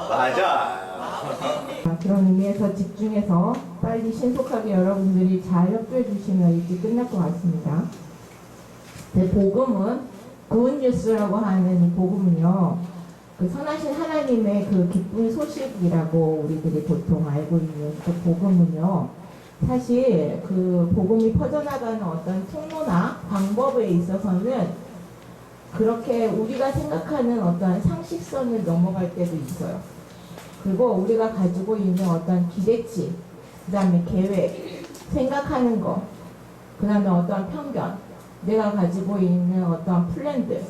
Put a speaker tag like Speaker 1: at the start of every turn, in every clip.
Speaker 1: 맞아.
Speaker 2: 그런 의미에서 집중해서 빨리 신속하게 여러분들이 잘 협조해 주시면 일찍 끝날 것 같습니다. 복음은 good news라고 하는 이 복음은요, 그 선하신 하나님의 그 기쁜 소식이라고 우리들이 보통 알고 있는 그 복음은요, 사실 그 복음이 퍼져나가는 어떤 통로나 방법에 있어서는 그렇게 우리가 생각하는 어떤 상식선을 넘어갈 때도 있어요. 그리고 우리가 가지고 있는 어떤 기대치, 그 다음에 계획, 생각하는 거, 그 다음에 어떤 편견, 내가 가지고 있는 어떤 플랜들,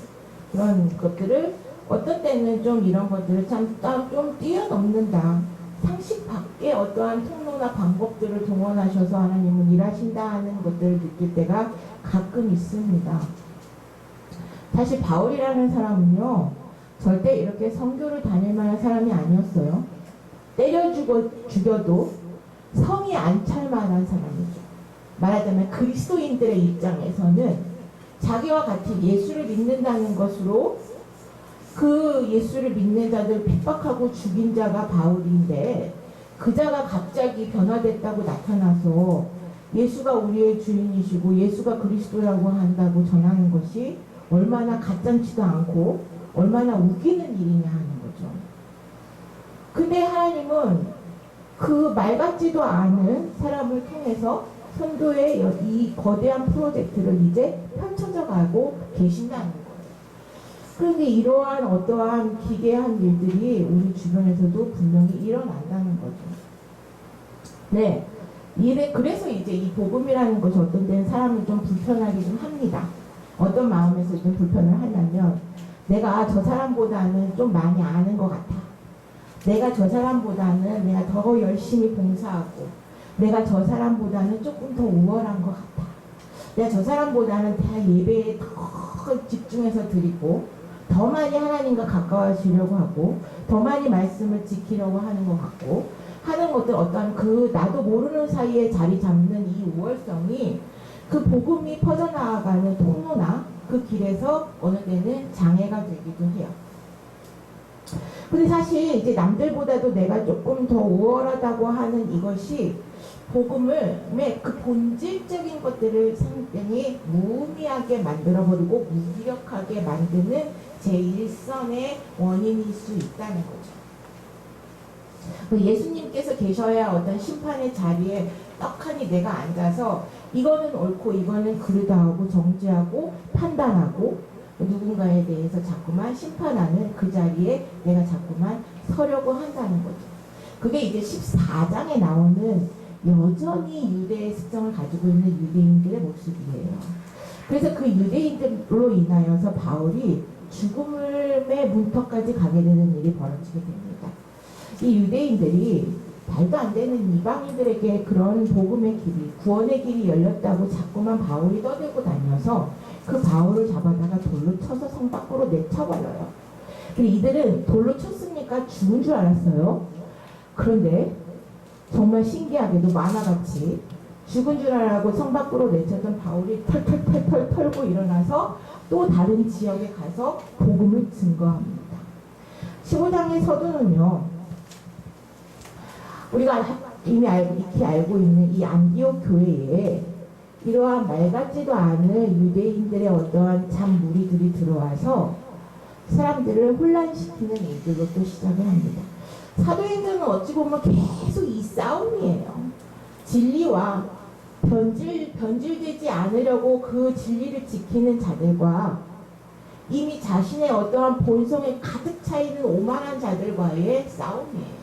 Speaker 2: 그런 것들을 어떤 때는 좀 이런 것들을 좀 뛰어넘는다. 상식 밖에 어떠한 통로나 방법들을 동원하셔서 하나님은 일하신다 하는 것들을 느낄 때가 가끔 있습니다. 사실 바울이라는 사람은요, 절대 이렇게 선교를 다닐 만한 사람이 아니었어요. 때려 죽여도 성이 안 찰 만한 사람이죠. 말하자면 그리스도인들의 입장에서는 자기와 같이 예수를 믿는다는 것으로 그 예수를 믿는 자들 핍박하고 죽인 자가 바울인데, 그 자가 갑자기 변화됐다고 나타나서 예수가 우리의 주인이시고 예수가 그리스도라고 한다고 전하는 것이 얼마나 가짠치도 않고 얼마나 웃기는 일이냐 하는 거죠. 근데 하나님은 그 말 같지도 않은 사람을 통해서 선교의 이 거대한 프로젝트를 이제 펼쳐져 가고 계신다는 거예요. 그런데 이러한 어떠한 기괴한 일들이 우리 주변에서도 분명히 일어난다는 거죠. 네. 그래서 이제 이 복음이라는 것이 어떤 때는 사람을 좀 불편하게 좀 합니다. 어떤 마음에서 좀 불편을 하냐면, 내가 저 사람보다는 좀 많이 아는 것 같아. 내가 저 사람보다는 내가 더 열심히 봉사하고, 내가 저 사람보다는 조금 더 우월한 것 같아. 내가 저 사람보다는 다 예배에 더 집중해서 드리고, 더 많이 하나님과 가까워지려고 하고, 더 많이 말씀을 지키려고 하는 것 같고, 하는 것들 어떤 그 나도 모르는 사이에 자리 잡는 이 우월성이 그 복음이 퍼져나가는 통로나 그 길에서 어느 때는 장애가 되기도 해요. 근데 사실 이제 남들보다도 내가 조금 더 우월하다고 하는 이것이 복음의 그 본질적인 것들을 상당히 무의미하게 만들어버리고 무기력하게 만드는 제1선의 원인일 수 있다는 거죠. 예수님께서 계셔야 어떤 심판의 자리에 떡하니 내가 앉아서 이거는 옳고 이거는 그르다 하고 정죄하고 판단하고 누군가에 대해서 자꾸만 심판하는 그 자리에 내가 자꾸만 서려고 한다는 거죠. 그게 이제 14장에 나오는 여전히 유대의 습성을 가지고 있는 유대인들의 모습이에요. 그래서 그 유대인들로 인하여서 바울이 죽음의 문턱까지 가게 되는 일이 벌어지게 됩니다. 이 유대인들이 말도 안 되는 이방인들에게 그런 복음의 길이, 구원의 길이 열렸다고 자꾸만 바울이 떠들고 다녀서 그 바울을 잡아다가 돌로 쳐서 성 밖으로 내쳐버려요. 근데 이들은 돌로 쳤으니까 죽은 줄 알았어요. 그런데 정말 신기하게도 만화같이 죽은 줄 알고 성 밖으로 내쳤던 바울이 털털털털 털고 일어나서 또 다른 지역에 가서 복음을 증거합니다. 15장의 서두는요, 우리가 이미 익히 알고 있는 이 안디옥 교회에 이러한 말 같지도 않은 유대인들의 어떠한 참 무리들이 들어와서 사람들을 혼란시키는 일들로 또 시작을 합니다. 사도행전은 어찌 보면 계속 이 싸움이에요. 진리와 변질되지 않으려고 그 진리를 지키는 자들과 이미 자신의 어떠한 본성에 가득 차 있는 오만한 자들과의 싸움이에요.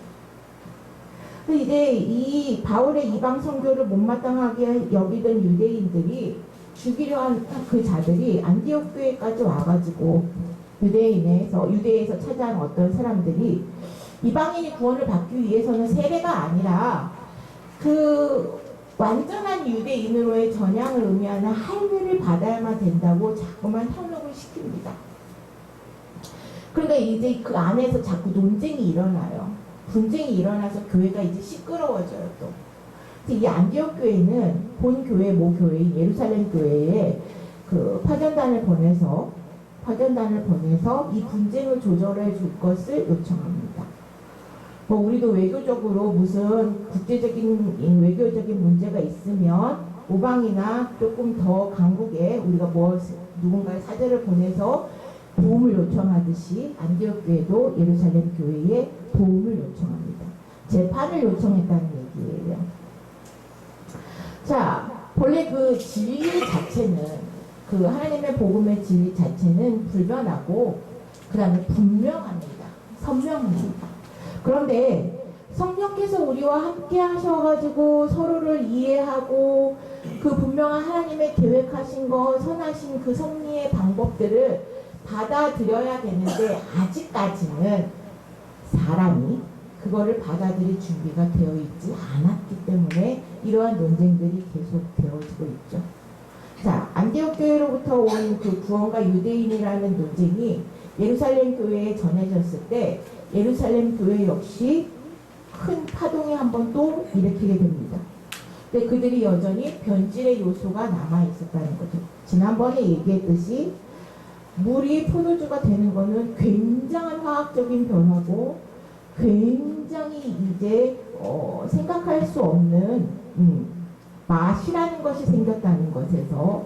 Speaker 2: 이제 이 바울의 이방 선교를 못마땅하게 여기던 유대인들이 죽이려 한 그 자들이 안디옥 교회까지 와가지고 유대에서 찾아온 어떤 사람들이 이방인이 구원을 받기 위해서는 세례가 아니라 그 완전한 유대인으로의 전향을 의미하는 할례를 받아야만 된다고 자꾸만 현혹을 시킵니다. 그러니까 이제 그 안에서 자꾸 논쟁이 일어나요. 분쟁이 일어나서 교회가 이제 시끄러워져요. 또 이 안디옥 교회는 본 교회 모교회인 예루살렘 교회에 그 파견단을 보내서 이 분쟁을 조절해 줄 것을 요청합니다. 뭐 우리도 외교적으로 무슨 국제적인 외교적인 문제가 있으면 모방이나 조금 더 강국에 우리가 뭐 누군가의 사절을 보내서 도움을 요청하듯이 안디옥 교회도 예루살렘 교회에 도움을 요청합니다. 재판을 요청했다는 얘기예요. 자, 본래 그 진리 자체는, 그 하나님의 복음의 진리 자체는 불변하고 그 다음에 분명합니다. 선명합니다. 그런데 성령께서 우리와 함께 하셔가지고 서로를 이해하고 그 분명한 하나님의 계획하신 것, 선하신 그 섭리의 방법들을 받아들여야 되는데 아직까지는 사람이 그거를 받아들일 준비가 되어 있지 않았기 때문에 이러한 논쟁들이 계속 되어지고 있죠. 자, 안디옥 교회로부터 온 그 구원과 유대인이라는 논쟁이 예루살렘 교회에 전해졌을 때 예루살렘 교회 역시 큰 파동이 한번 또 일으키게 됩니다. 근데 그들이 여전히 변질의 요소가 남아 있었다는 거죠. 지난번에 얘기했듯이 물이 포도주가 되는 거는 굉장한 화학적인 변화고 굉장히 이제 생각할 수 없는 맛이라는 것이 생겼다는 것에서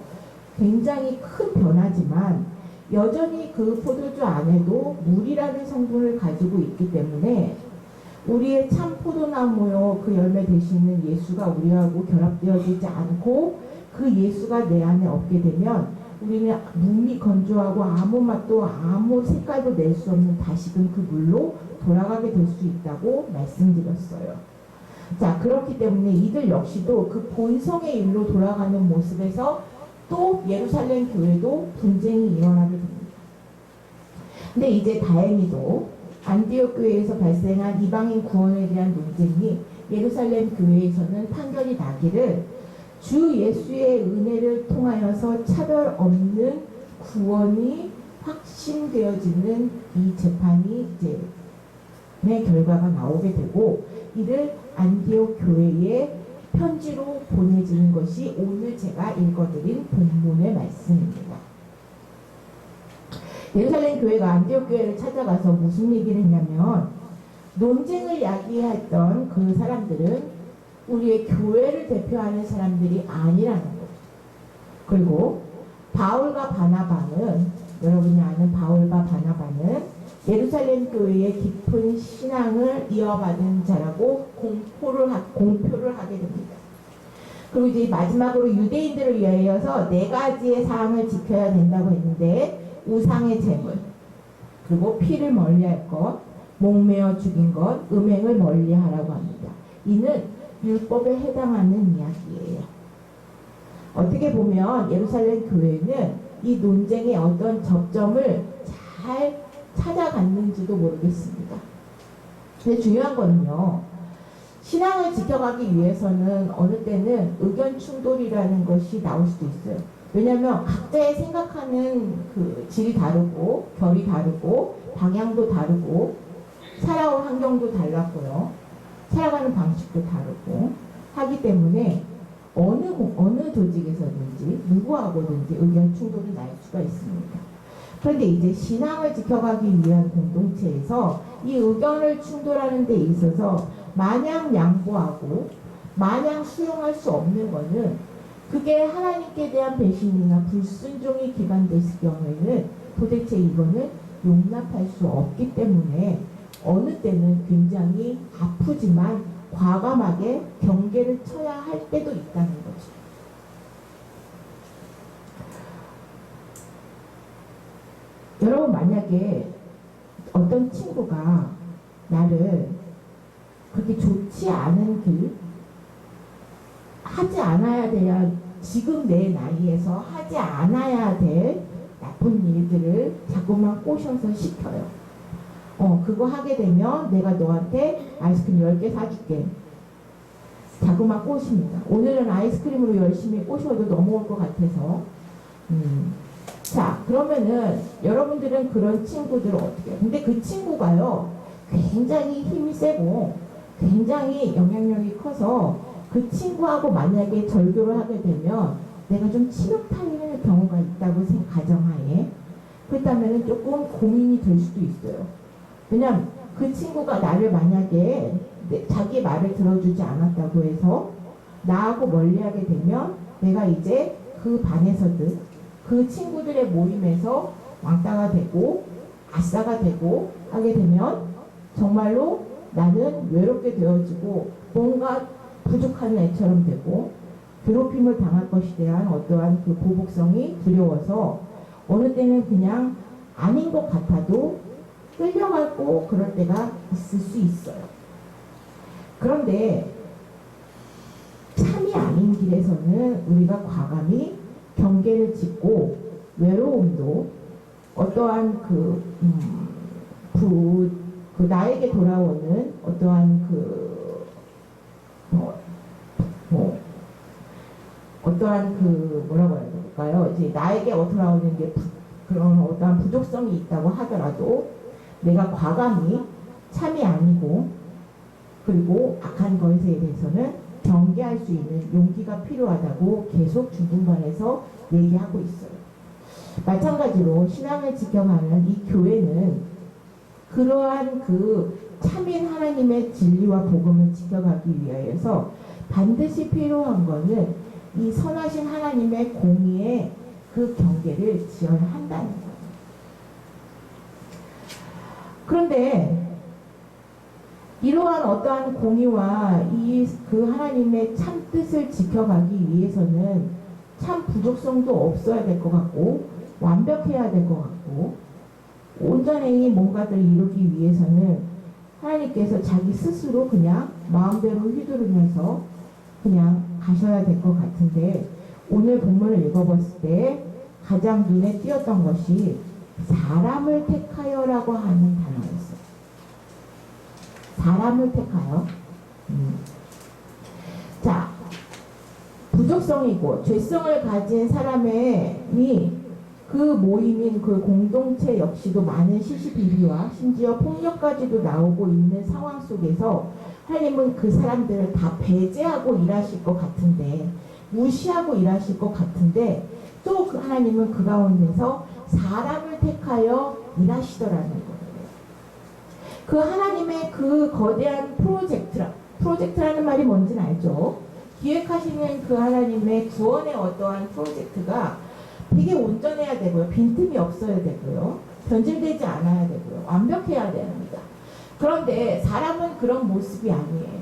Speaker 2: 굉장히 큰 변화지만 여전히 그 포도주 안에도 물이라는 성분을 가지고 있기 때문에 우리의 참 포도나무요 그 열매 되시는 예수가 우리하고 결합되어지지 않고 그 예수가 내 안에 없게 되면 우리는 몸이 건조하고 아무 맛도 아무 색깔도 낼 수 없는 다시금 그 물로 돌아가게 될 수 있다고 말씀드렸어요. 자, 그렇기 때문에 이들 역시도 그 본성의 일로 돌아가는 모습에서 또 예루살렘 교회도 분쟁이 일어나게 됩니다. 근데 이제 다행히도 안디옥 교회에서 발생한 이방인 구원에 대한 논쟁이 예루살렘 교회에서는 판결이 나기를 주 예수의 은혜를 통하여서 차별 없는 구원이 확신되어지는 이 재판이 이제 의 결과가 나오게 되고 이를 안디옥 교회에 편지로 보내지는 것이 오늘 제가 읽어드린 본문의 말씀입니다. 예루살렘 교회가 안디옥 교회를 찾아가서 무슨 얘기를 했냐면 논쟁을 야기했던 그 사람들은 우리의 교회를 대표하는 사람들이 아니라는 거죠. 그리고 바울과 바나바는 여러분이 아는 바울과 바나바는 예루살렘 교회의 깊은 신앙을 이어받은 자라고 공표를 하게 됩니다. 그리고 이제 마지막으로 유대인들을 위하여서 4가지의 사항을 지켜야 된다고 했는데 우상의 제물, 그리고 피를 멀리할 것, 목매어 죽인 것, 음행을 멀리하라고 합니다. 이는 율법에 해당하는 이야기예요. 어떻게 보면 예루살렘 교회는 이 논쟁의 어떤 접점을 잘 찾아갔는지도 모르겠습니다. 근데 중요한 거는요, 신앙을 지켜가기 위해서는 어느 때는 의견 충돌이라는 것이 나올 수도 있어요. 왜냐하면 각자의 생각하는 그 질이 다르고 결이 다르고 방향도 다르고 살아온 환경도 달랐고요. 살아가는 방식도 다르고 하기 때문에 어느 조직에서든지 누구하고든지 의견 충돌이 날 수가 있습니다. 그런데 이제 신앙을 지켜가기 위한 공동체에서 이 의견을 충돌하는 데 있어서 마냥 양보하고 마냥 수용할 수 없는 것은 그게 하나님께 대한 배신이나 불순종이 기반됐을 경우에는 도대체 이거는 용납할 수 없기 때문에 어느 때는 굉장히 아프지만 과감하게 경계를 쳐야 할 때도 있다는 거죠. 여러분 만약에 어떤 친구가 나를 그렇게 좋지 않은 길 하지 않아야 돼야 지금 내 나이에서 하지 않아야 될 나쁜 일들을 자꾸만 꼬셔서 시켜요. 그거 하게 되면 내가 너한테 아이스크림 10개 사줄게. 자꾸만 꼬십니다. 오늘은 아이스크림으로 열심히 꼬셔도 넘어올 것 같아서. 자, 그러면은 여러분들은 그런 친구들을 어떻게 해요? 근데 그 친구가요, 굉장히 힘이 세고 굉장히 영향력이 커서 그 친구하고 만약에 절교를 하게 되면 내가 좀 치명타일 경우가 있다고 가정하에 그렇다면 조금 고민이 될 수도 있어요. 왜냐면 그 친구가 나를 만약에 자기 말을 들어주지 않았다고 해서 나하고 멀리하게 되면 내가 이제 그 반에서든 그 친구들의 모임에서 왕따가 되고 아싸가 되고 하게 되면 정말로 나는 외롭게 되어지고 뭔가 부족한 애처럼 되고 괴롭힘을 당할 것에 대한 어떠한 그 보복성이 두려워서 어느 때는 그냥 아닌 것 같아도 끌려가고 그럴 때가 있을 수 있어요. 그런데 참이 아닌 길에서는 우리가 과감히 경계를 짓고 외로움도 어떠한 나에게 돌아오는 어떠한 어떠한 뭐라고 해야 될까요? 이제 나에게 돌아오는 게 그런 어떠한 부족성이 있다고 하더라도 내가 과감히 참이 아니고 그리고 악한 것에 대해서는 경계할 수 있는 용기가 필요하다고 계속 중분반에서 얘기하고 있어요. 마찬가지로 신앙을 지켜가는 이 교회는 그러한 참인 하나님의 진리와 복음을 지켜가기 위하여서 반드시 필요한 것은 이 선하신 하나님의 공의의 그 경계를 지어야 한다는 거예요. 그런데 이러한 어떠한 공의와 그 하나님의 참 뜻을 지켜가기 위해서는 참 부족성도 없어야 될 것 같고 완벽해야 될 것 같고 온전히 뭔가를 이루기 위해서는 하나님께서 자기 스스로 그냥 마음대로 휘두르면서 그냥 가셔야 될 것 같은데 오늘 본문을 읽어봤을 때 가장 눈에 띄었던 것이 사람을 택하여라고 하는 단어였어요. 사람을 택하여. 자, 부족성이고 죄성을 가진 사람이 그 모임인 그 공동체 역시도 많은 시시비비와 심지어 폭력까지도 나오고 있는 상황 속에서 하나님은 그 사람들을 다 배제하고 일하실 것 같은데 무시하고 일하실 것 같은데 또 그 하나님은 그 가운데서 사람을 택하여 일하시더라는 거예요. 그 하나님의 그 거대한 프로젝트라는 말이 뭔지는 알죠? 기획하시는 그 하나님의 구원의 어떠한 프로젝트가 되게 온전해야 되고요. 빈틈이 없어야 되고요. 변질되지 않아야 되고요. 완벽해야 됩니다. 그런데 사람은 그런 모습이 아니에요.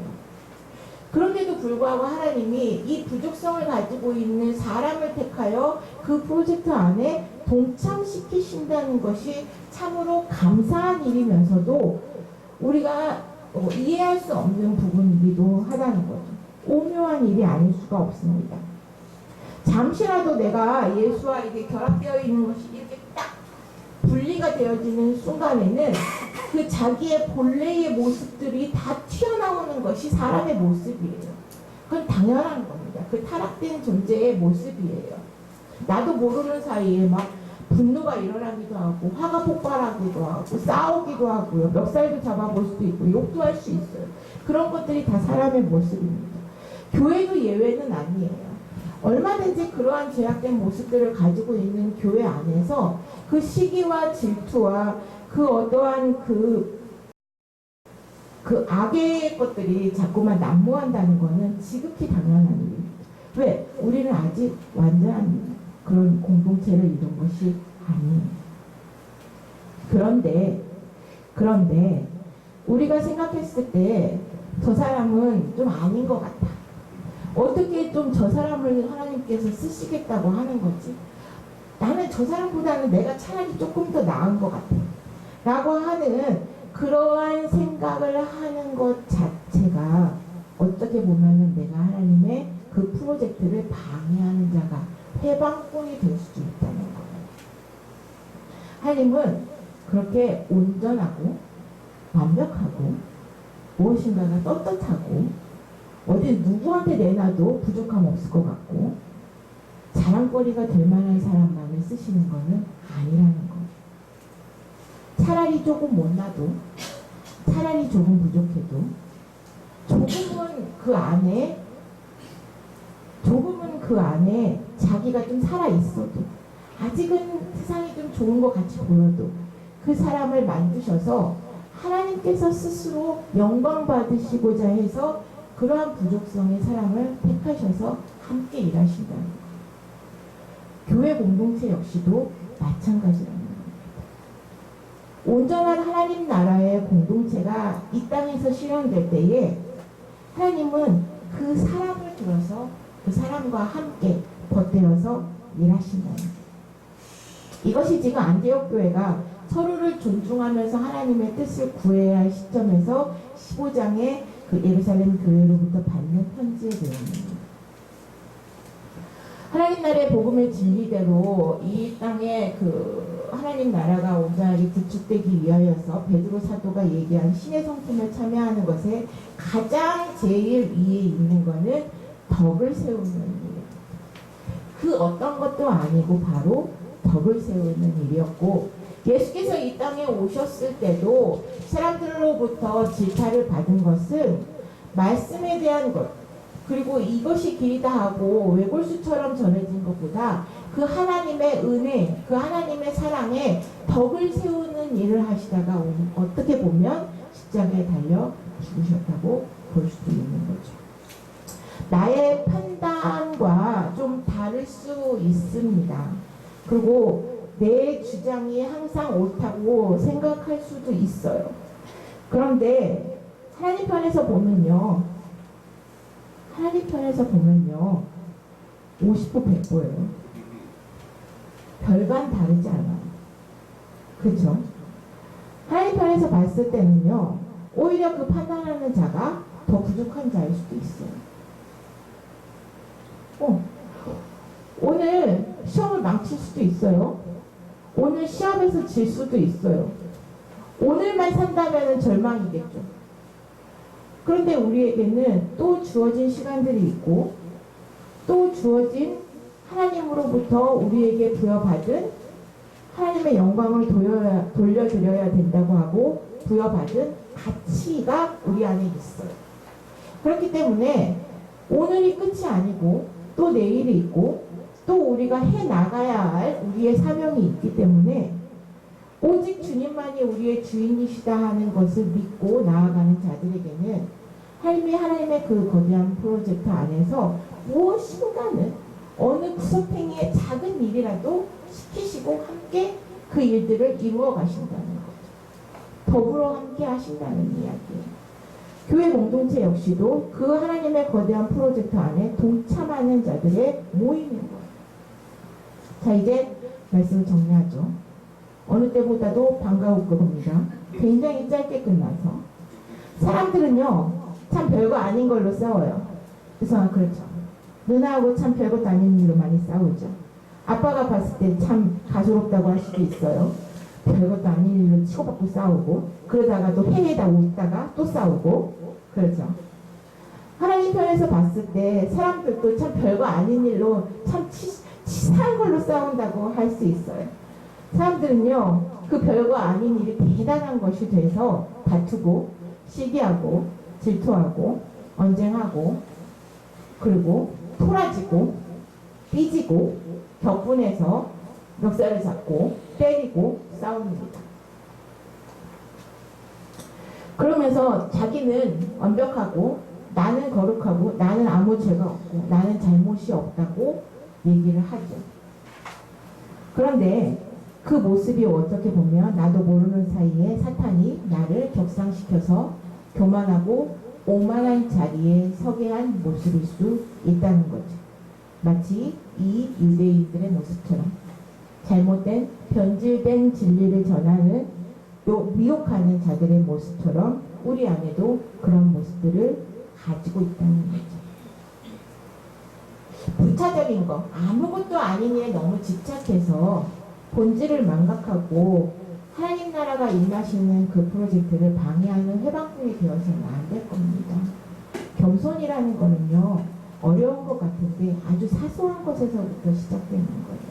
Speaker 2: 그런데도 불구하고 하나님이 이 부족성을 가지고 있는 사람을 택하여 그 프로젝트 안에 동참시키신다는 것이 참으로 감사한 일이면서도 우리가 이해할 수 없는 부분이기도 하다는 거죠. 오묘한 일이 아닐 수가 없습니다. 잠시라도 내가 예수와 이게 결합되어 있는 것이 이렇게 딱 분리가 되어지는 순간에는 그 자기의 본래의 모습들이 다 튀어나오는 것이 사람의 모습이에요. 그건 당연한 겁니다. 그 타락된 존재의 모습이에요. 나도 모르는 사이에 막 분노가 일어나기도 하고 화가 폭발하기도 하고 싸우기도 하고요. 멱살도 잡아볼 수도 있고 욕도 할 수 있어요. 그런 것들이 다 사람의 모습입니다. 교회도 예외는 아니에요. 얼마든지 그러한 죄악된 모습들을 가지고 있는 교회 안에서 그 시기와 질투와 그 어떠한 그 악의 것들이 자꾸만 난무한다는 것은 지극히 당연한 일입니다. 왜? 우리는 아직 완전한 그런 공동체를 이룬 것이 아니에요. 그런데 우리가 생각했을 때 저 사람은 좀 아닌 것 같다. 어떻게 좀 저 사람을 하나님께서 쓰시겠다고 하는 거지? 나는 저 사람보다는 내가 차라리 조금 더 나은 것 같아. 라고 하는 그러한 생각을 하는 것 자체가 어떻게 보면은 내가 하나님의 그 프로젝트를 방해하는 자가 해방꾼이 될 수도 있다는 거예요. 하나님은 그렇게 온전하고 완벽하고 무엇인가가 떳떳하고 어디 누구한테 내놔도 부족함 없을 것 같고 자랑거리가 될 만한 사람만을 쓰시는 것은 아니라는 거예요. 차라리 조금 못나도 차라리 조금 부족해도 조금은 그 안에 자기가 좀 살아있어도 아직은 세상이 좀 좋은 것 같이 보여도 그 사람을 만드셔서 하나님께서 스스로 영광 받으시고자 해서 그러한 부족성의 사람을 택하셔서 함께 일하신다는 거예요. 교회 공동체 역시도 마찬가지라는 겁니다. 온전한 하나님 나라의 공동체가 이 땅에서 실현될 때에 하나님은 그 사람을 들어서 그 사람과 함께 덧대어서 일하신다는 거예요. 이것이 지금 안디옥 교회가 서로를 존중하면서 하나님의 뜻을 구해야 할 시점에서 15장의 그 예루살렘 교회로부터 받는 편지의 내용입니다. 하나님 나라의 복음의 진리대로 이 땅에 그 하나님 나라가 온전하게 구축되기 위하여서 베드로 사도가 얘기한 신의 성품을 참여하는 것에 가장 제일 위에 있는 것은 덕을 세우는 일입니다. 그 어떤 것도 아니고 바로 덕을 세우는 일이었고, 예수께서 이 땅에 오셨을 때도 사람들로부터 질타를 받은 것은 말씀에 대한 것, 그리고 이것이 길이다 하고 외골수처럼 전해진 것보다 그 하나님의 은혜, 그 하나님의 사랑에 덕을 세우는 일을 하시다가 어떻게 보면 십자가에 달려 죽으셨다고 볼 수도 있는 거죠. 나의 판단과 좀 다를 수 있습니다. 그리고 내 주장이 항상 옳다고 생각할 수도 있어요. 그런데 하나님 편에서 보면요, 50% 100%예요. 별반 다르지 않아요. 그렇죠? 하나님 편에서 봤을 때는요, 오히려 그 판단하는 자가 더 부족한 자일 수도 있어요. 오늘 시험을 망칠 수도 있어요. 오늘 시합에서 질 수도 있어요. 오늘만 산다면 절망이겠죠. 그런데 우리에게는 또 주어진 시간들이 있고, 또 주어진 하나님으로부터 우리에게 부여받은 하나님의 영광을 돌려드려야 된다고 하고 부여받은 가치가 우리 안에 있어요. 그렇기 때문에 오늘이 끝이 아니고 또 내일이 있고 또 우리가 해나가야 할 우리의 사명이 있기 때문에 오직 주님만이 우리의 주인이시다 하는 것을 믿고 나아가는 자들에게는 하나님의 그 거대한 프로젝트 안에서 무엇인가는 어느 구석탱이의 작은 일이라도 시키시고 함께 그 일들을 이루어 가신다는 거죠. 더불어 함께 하신다는 이야기예요. 교회 공동체 역시도 그 하나님의 거대한 프로젝트 안에 동참하는 자들의 모임인 거예요. 자, 이제 말씀을 정리하죠. 어느 때보다도 반가울 겁니다. 굉장히 짧게 끝나서. 사람들은요, 참 별거 아닌 걸로 싸워요. 그래서 그렇죠. 누나하고 참 별것도 아닌 일로 많이 싸우죠. 아빠가 봤을 때 참 가소롭다고 할 수도 있어요. 별것도 아닌 일로 치고받고 싸우고, 그러다가 또 회의에다 웃다가 또 싸우고, 그렇죠. 하나님 편에서 봤을 때 사람들도 참 별거 아닌 일로 참 치사한 걸로 싸운다고 할 수 있어요. 사람들은요, 그 별거 아닌 일이 대단한 것이 돼서 다투고, 시기하고, 질투하고, 언쟁하고, 그리고 토라지고, 삐지고, 격분해서 멱살을 잡고, 때리고, 싸웁니다. 그러면서 자기는 완벽하고, 나는 거룩하고, 나는 아무 죄가 없고, 나는 잘못이 없다고 얘기를 하죠. 그런데 그 모습이 어떻게 보면 나도 모르는 사이에 사탄이 나를 격상시켜서 교만하고 오만한 자리에 서게 한 모습일 수 있다는 거죠. 마치 이 유대인들의 모습처럼 잘못된 변질된 진리를 전하는 미혹하는 자들의 모습처럼 우리 안에도 그런 모습들을 가지고 있다는 거죠. 부차적인 거, 아무것도 아닌 일에 너무 집착해서 본질을 망각하고 하나님 나라가 임하시는 그 프로젝트를 방해하는 회방꾼이 되어서는 안 될 겁니다. 겸손이라는 거는요, 어려운 것 같은데 아주 사소한 것에서부터 시작되는 거예요.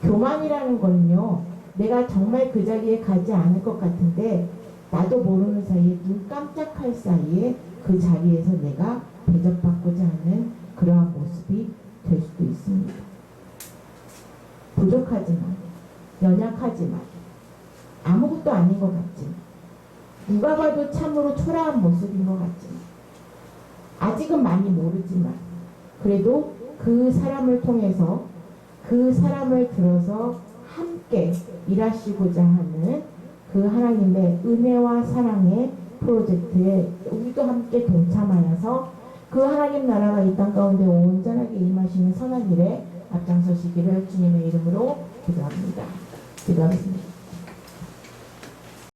Speaker 2: 교만이라는 거는요, 내가 정말 그 자리에 가지 않을 것 같은데 나도 모르는 사이에 눈 깜짝할 사이에 그 자리에서 내가 대접받고자 하는 그러한 모습이 될 수도 있습니다. 부족하지만, 연약하지만, 아무것도 아닌 것 같지만, 누가 봐도 참으로 초라한 모습인 것 같지만, 아직은 많이 모르지만, 그래도 그 사람을 통해서 그 사람을 들어서 함께 일하시고자 하는 그 하나님의 은혜와 사랑의 프로젝트에 우리도 함께 동참하여서 그 하나님 나라가 이 땅 가운데 온전하게 임하시는 선한 일에 앞장서시기를 주님의 이름으로 기도합니다. 기도하겠습니다.